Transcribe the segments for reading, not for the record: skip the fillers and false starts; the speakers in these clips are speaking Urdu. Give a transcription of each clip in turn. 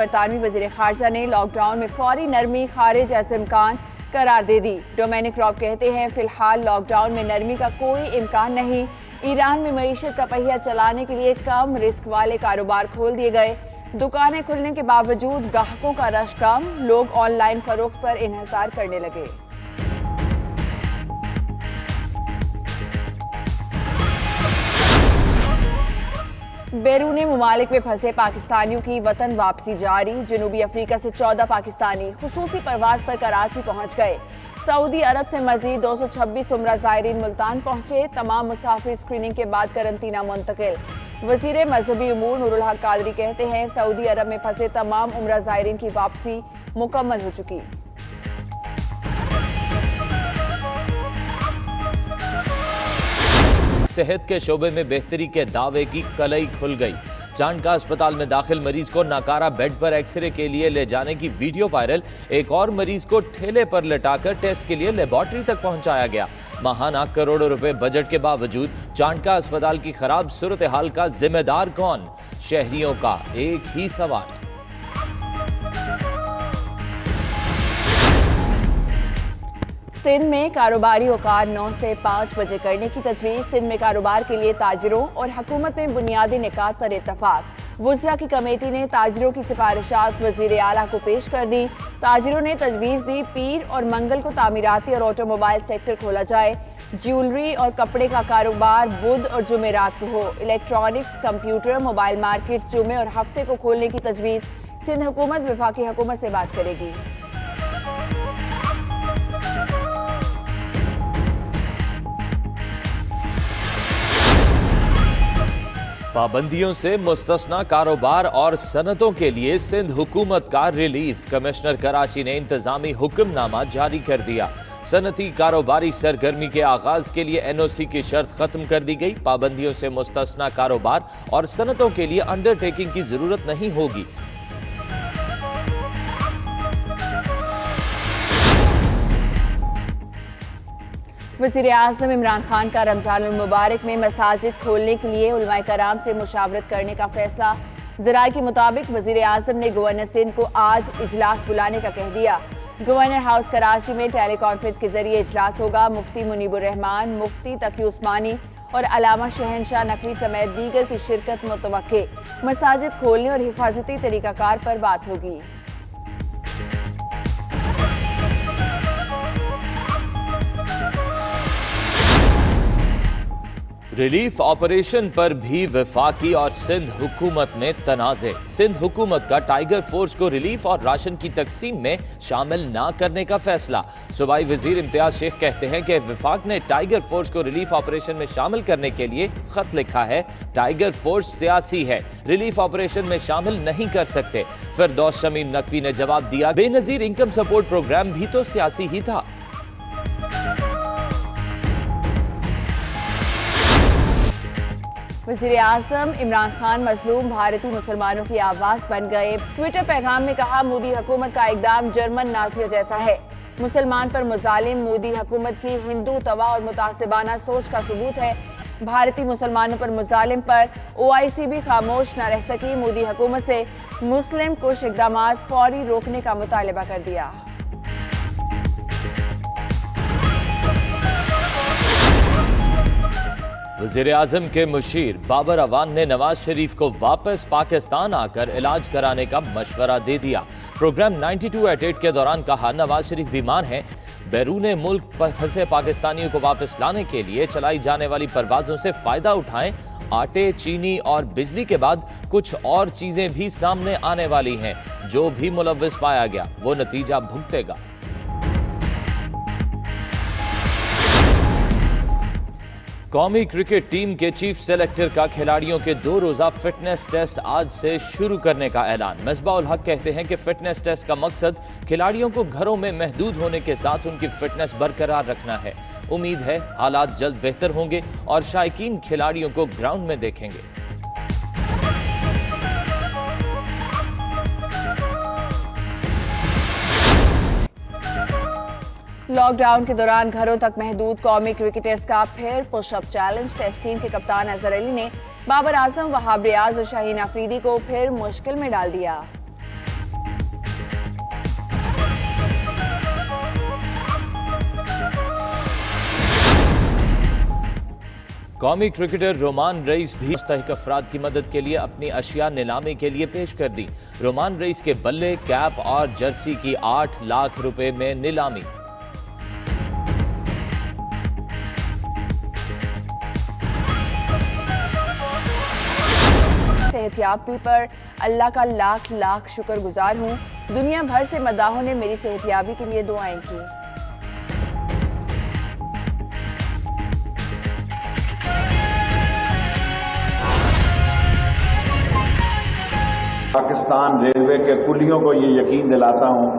برطانوی وزیر خارجہ نے لاک ڈاؤن میں فوری نرمی خارج از امکان قرار دے دی۔ ڈومینک راب کہتے ہیں فی الحال لاک ڈاؤن میں نرمی کا کوئی امکان نہیں۔ ایران میں معیشت کا پہیہ چلانے کے لیے کم رسک والے کاروبار کھول دیے گئے۔ دکانیں کھلنے کے باوجود گاہکوں کا رش کم، لوگ آن لائن فروخت پر انحصار کرنے لگے۔ بیرون ممالک میں پھنسے پاکستانیوں کی وطن واپسی جاری۔ جنوبی افریقہ سے 14 پاکستانی خصوصی پرواز پر کراچی پہنچ گئے۔ سعودی عرب سے مزید 226 عمرہ زائرین ملتان پہنچے۔ تمام مسافر اسکریننگ کے بعد قرنطینہ منتقل۔ وزیر مذہبی امور نور الحق قادری کہتے ہیں سعودی عرب میں پھنسے تمام عمرہ زائرین کی واپسی مکمل ہو چکی۔ صحت کے شعبے میں بہتری کے دعوے کی کلئی کھل گئی۔ چانڈکا اسپتال میں داخل مریض کو ناکارہ بیڈ پر ایکس رے کے لیے لے جانے کی ویڈیو وائرل۔ ایک اور مریض کو ٹھیلے پر لٹا کر ٹیسٹ کے لیے لیبارٹری تک پہنچایا گیا۔ ماہانہ کروڑوں روپے بجٹ کے باوجود چانڈکا اسپتال کی خراب صورتحال کا ذمہ دار کون؟ شہریوں کا ایک ہی سوال۔ سندھ میں کاروباری اوقات 9 سے 5 بجے کرنے کی تجویز۔ سندھ میں کاروبار کے لیے تاجروں اور حکومت میں بنیادی نکات پر اتفاق۔ وزراء کی کمیٹی نے تاجروں کی سفارشات وزیر اعلیٰ کو پیش کر دی۔ تاجروں نے تجویز دی پیر اور منگل کو تعمیراتی اور آٹو موبائل سیکٹر کھولا جائے۔ جیولری اور کپڑے کا کاروبار بدھ اور جمعرات کو ہو۔ الیکٹرانکس، کمپیوٹر، موبائل مارکیٹ جمعے اور ہفتے کو کھولنے کی تجویز۔ سندھ حکومت وفاقی حکومت سے بات کرے گی۔ پابندیوں سے مستثنی کاروبار اور صنعتوں کے لیے سندھ حکومت کا ریلیف۔ کمشنر کراچی نے انتظامی حکم نامہ جاری کر دیا۔ صنعتی کاروباری سرگرمی کے آغاز کے لیے این او سی کی شرط ختم کر دی گئی۔ پابندیوں سے مستثنی کاروبار اور صنعتوں کے لیے انڈر ٹیکنگ کی ضرورت نہیں ہوگی۔ وزیر اعظم عمران خان کا رمضان المبارک میں مساجد کھولنے کے لیے علماء کرام سے مشاورت کرنے کا فیصلہ۔ ذرائع کے مطابق وزیر اعظم نے گورنر سندھ کو آج اجلاس بلانے کا کہہ دیا۔ گورنر ہاؤس کراچی میں ٹیلی کانفرنس کے ذریعے اجلاس ہوگا۔ مفتی منیب الرحمان، مفتی تقی عثمانی اور علامہ شہنشاہ نقوی سمیت دیگر کی شرکت متوقع۔ مساجد کھولنے اور حفاظتی طریقہ کار پر بات ہوگی۔ ریلیف آپریشن پر بھی وفاقی اور سندھ حکومت میں تنازع۔ سندھ حکومت کا ٹائیگر فورس کو ریلیف اور راشن کی تقسیم میں شامل نہ کرنے کا فیصلہ۔ صوبائی وزیر امتیاز شیخ کہتے ہیں کہ وفاق نے ٹائیگر فورس کو ریلیف آپریشن میں شامل کرنے کے لیے خط لکھا ہے۔ ٹائیگر فورس سیاسی ہے، ریلیف آپریشن میں شامل نہیں کر سکتے۔ فردوس شمیم نقوی نے جواب دیا، بے نظیر انکم سپورٹ پروگرام بھی تو سیاسی ہی تھا۔ وزیر اعظم عمران خان مظلوم بھارتی مسلمانوں کی آواز بن گئے۔ ٹویٹر پیغام میں کہا مودی حکومت کا اقدام جرمن نازیوں جیسا ہے۔ مسلمان پر مظالم مودی حکومت کی ہندو توا اور متعصبانہ سوچ کا ثبوت ہے۔ بھارتی مسلمانوں پر مظالم پر OIC بھی خاموش نہ رہ سکی۔ مودی حکومت سے مسلم کش اقدامات فوری روکنے کا مطالبہ کر دیا۔ وزیر اعظم کے مشیر بابر اعوان نے نواز شریف کو واپس پاکستان آ کر علاج کرانے کا مشورہ دے دیا۔ پروگرام 92/8 کے دوران کہا نواز شریف بیمار ہیں، بیرون ملک پھنسے پاکستانیوں کو واپس لانے کے لیے چلائی جانے والی پروازوں سے فائدہ اٹھائیں۔ آٹے، چینی اور بجلی کے بعد کچھ اور چیزیں بھی سامنے آنے والی ہیں۔ جو بھی ملوث پایا گیا وہ نتیجہ بھگتے گا۔ قومی کرکٹ ٹیم کے چیف سلیکٹر کا کھلاڑیوں کے 2 روزہ فٹنس ٹیسٹ آج سے شروع کرنے کا اعلان۔ مصباح الحق کہتے ہیں کہ فٹنس ٹیسٹ کا مقصد کھلاڑیوں کو گھروں میں محدود ہونے کے ساتھ ان کی فٹنس برقرار رکھنا ہے۔ امید ہے حالات جلد بہتر ہوں گے اور شائقین کھلاڑیوں کو گراؤنڈ میں دیکھیں گے۔ لاک ڈاؤن کے دوران گھروں تک محدود قومی کرکٹرز کا پھر push up challenge. Test team کے کپتان اظہر علی نے بابر اعظم، وہاب ریاض اور شاہین افریدی کو پھر مشکل میں ڈال دیا۔ قومی کرکٹر رومان رئیس بھی مستحق افراد کی مدد کے لیے اپنی اشیاء نیلامی کے لیے پیش کر دی۔ رومان رئیس کے بلے، کیپ اور جرسی کی 8 لاکھ روپے میں نیلامی۔ صحتیابی پر اللہ کا لاکھ لاکھ شکر گزار ہوں۔ دنیا بھر سے مداحوں نے میری صحتیابی کے لیے دعائیں کی۔ پاکستان ریلوے کے کلیوں کو یہ یقین دلاتا ہوں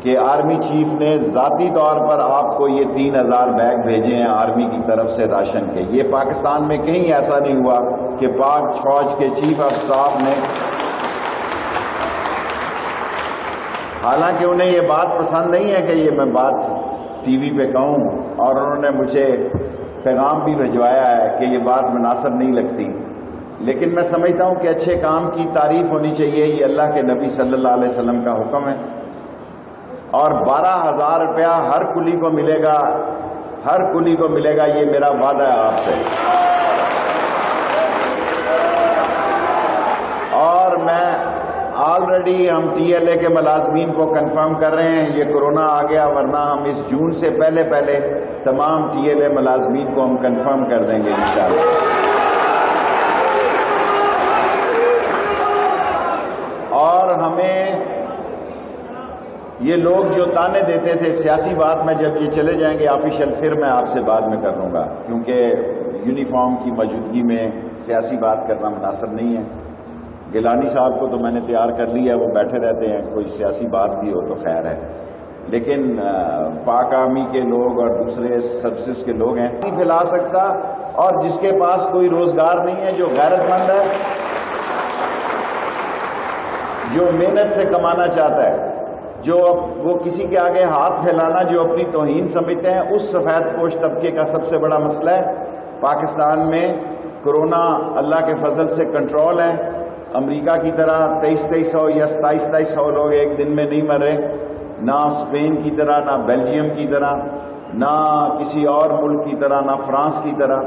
کہ آرمی چیف نے ذاتی طور پر آپ کو یہ 3000 بیگ بھیجے ہیں آرمی کی طرف سے راشن کے۔ یہ پاکستان میں کہیں ایسا نہیں ہوا کہ پاک فوج کے چیف آف سٹاف نے، حالانکہ انہیں یہ بات پسند نہیں ہے کہ یہ میں بات ٹی وی پہ کہوں، اور انہوں نے مجھے پیغام بھی بھجوایا ہے کہ یہ بات مناسب نہیں لگتی، لیکن میں سمجھتا ہوں کہ اچھے کام کی تعریف ہونی چاہیے۔ یہ اللہ کے نبی صلی اللہ علیہ وسلم کا حکم ہے، اور 12,000 روپیہ ہر کلی کو ملے گا، ہر کلی کو ملے گا، یہ میرا وعدہ ہے آپ سے۔ اور میں آلریڈی ہم ٹی ایل اے کے ملازمین کو کنفرم کر رہے ہیں، یہ کورونا آ گیا، ورنہ ہم اس جون سے پہلے تمام ٹی ایل اے ملازمین کو ہم کنفرم کر دیں گے انشاءاللہ۔ اور ہمیں یہ لوگ جو تانے دیتے تھے سیاسی بات میں، جب یہ چلے جائیں گے آفیشیل، پھر میں آپ سے بعد میں کر لوں گا، کیونکہ یونیفارم کی موجودگی میں سیاسی بات کرنا مناسب نہیں ہے۔ گیلانی صاحب کو تو میں نے تیار کر لیا ہے، وہ بیٹھے رہتے ہیں، کوئی سیاسی بات بھی ہو تو خیر ہے، لیکن پاک آرمی کے لوگ اور دوسرے سروسز کے لوگ ہیں نہیں پھیلا سکتا، اور جس کے پاس کوئی روزگار نہیں ہے، جو غیرت مند ہے، جو محنت سے کمانا چاہتا ہے، جو وہ کسی کے آگے ہاتھ پھیلانا جو اپنی توہین سمجھتے ہیں، اس سفید پوش طبقے کا سب سے بڑا مسئلہ ہے۔ پاکستان میں کورونا اللہ کے فضل سے کنٹرول ہے۔ امریکہ کی طرح 2300 یا 2700 لوگ ایک دن میں نہیں مر رہے، نہ اسپین کی طرح، نہ بیلجیم کی طرح، نہ کسی اور ملک کی طرح، نہ فرانس کی طرح۔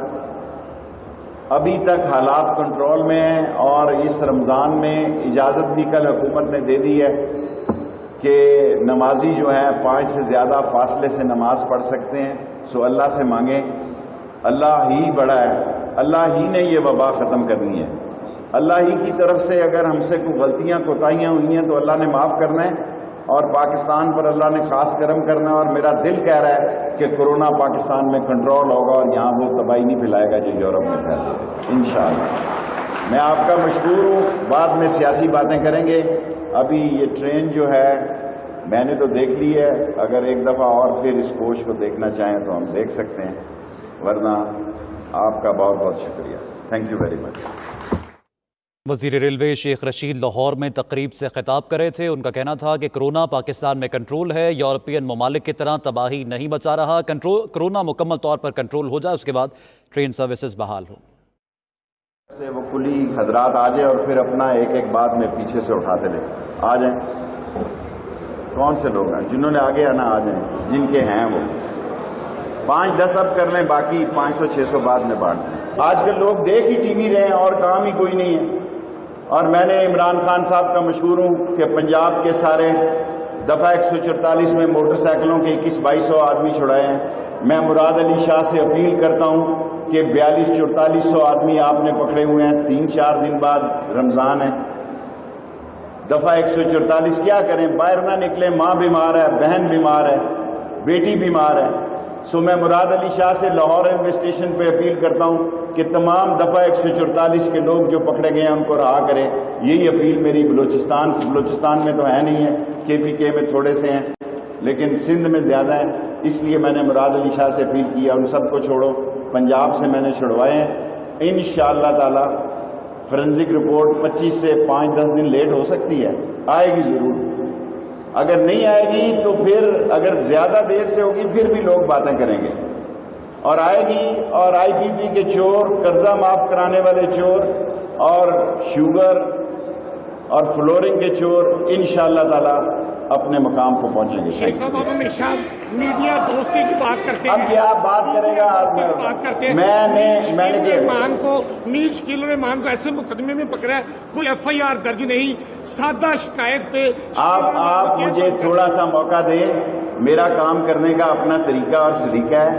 ابھی تک حالات کنٹرول میں ہیں، اور اس رمضان میں اجازت بھی کل حکومت نے دے دی ہے کہ نمازی جو ہیں 5 سے زیادہ فاصلے سے نماز پڑھ سکتے ہیں۔ سو اللہ سے مانگیں، اللہ ہی بڑا ہے، اللہ ہی نے یہ وبا ختم کرنی ہے۔ اللہ ہی کی طرف سے اگر ہم سے کوئی غلطیاں کوتاہیاں ہوئی ہیں تو اللہ نے معاف کرنا ہے، اور پاکستان پر اللہ نے خاص کرم کرنا ہے، اور میرا دل کہہ رہا ہے کہ کورونا پاکستان میں کنٹرول ہوگا، اور یہاں وہ تباہی نہیں پھیلائے گا جو یورپ میں پھیلتے ہیں انشاءاللہ۔ میں آپ کا مشکور ہوں، بعد میں سیاسی باتیں کریں گے۔ ابھی یہ ٹرین جو ہے میں نے تو دیکھ لی ہے، اگر ایک دفعہ اور پھر اس کوچ کو دیکھنا چاہیں تو ہم دیکھ سکتے ہیں، ورنہ آپ کا بہت بہت شکریہ۔ Thank you very much. وزیر ریلوے شیخ رشید لاہور میں تقریب سے خطاب کر رہے تھے۔ ان کا کہنا تھا کہ کورونا پاکستان میں کنٹرول ہے، یورپین ممالک کی طرح تباہی نہیں مچا رہا۔ کورونا مکمل طور پر کنٹرول ہو جائے، اس کے بعد ٹرین سروسز بحال ہو۔ سے وہ کلی حضرات آ جائیں، اور پھر اپنا ایک ایک بات میں پیچھے سے اٹھاتے لیں، آ جائیں۔ کون سے لوگ ہیں جنہوں نے آگے آنا؟ آ جائیں، جن کے ہیں وہ 5-10 اب کر لیں، باقی 500-600 بعد میں بانٹ دیں۔ آج کل لوگ دیکھ ہی ٹی وی رہے ہیں اور کام ہی کوئی نہیں ہے۔ اور میں نے عمران خان صاحب کا مشہور ہوں کہ پنجاب کے سارے دفعہ 144 میں موٹر سائیکلوں کے 2100-2200 آدمی چھڑائے ہیں۔ میں مراد علی شاہ سے اپیل کرتا ہوں کہ 4200-4400 آدمی آپ نے پکڑے ہوئے ہیں، 3-4 دن بعد رمضان ہے، دفعہ 144 کیا کریں؟ باہر نہ نکلیں، ماں بیمار ہے، بہن بیمار ہے، بیٹی بیمار ہے۔ سو میں مراد علی شاہ سے لاہور ریلوے اسٹیشن پہ اپیل کرتا ہوں کہ تمام دفعہ 144 کے لوگ جو پکڑے گئے ہیں ان کو رہا کریں۔ یہی اپیل میری بلوچستان میں تو ہے نہیں ہے، کے پی کے میں تھوڑے سے ہیں، لیکن سندھ میں زیادہ ہیں، اس لیے میں نے مراد علی شاہ سے اپیل کیا ان سب کو چھوڑو۔ پنجاب سے میں نے چھڑوائے ہیں، انشاءاللہ تعالی فورنزک رپورٹ 25 سے 5-10 دن لیٹ ہو سکتی ہے، آئے گی ضرور۔ اگر نہیں آئے گی تو پھر اگر زیادہ دیر سے ہوگی پھر بھی لوگ باتیں کریں گے، اور آئے گی۔ اور آئی پی پی کے چور، قرضہ معاف کرانے والے چور، اور شوگر اور فلورنگ کے چور انشاءاللہ تعالی اپنے مقام کو پہنچیں گے. شیخ صاحب آپ ہمیشہ میڈیا دوستی کی بات کرتے ہیں. اب کیا بات کرے گا آج بات کرتے ہیں. میں نے رحمان کو میر شکیل الرحمان کو ایسے مقدمے میں پکڑا ہے, کوئی FIR درج نہیں, سادہ شکایت پہ. آپ مجھے تھوڑا سا موقع دیں, میرا کام کرنے کا اپنا طریقہ اور سلیقہ ہے.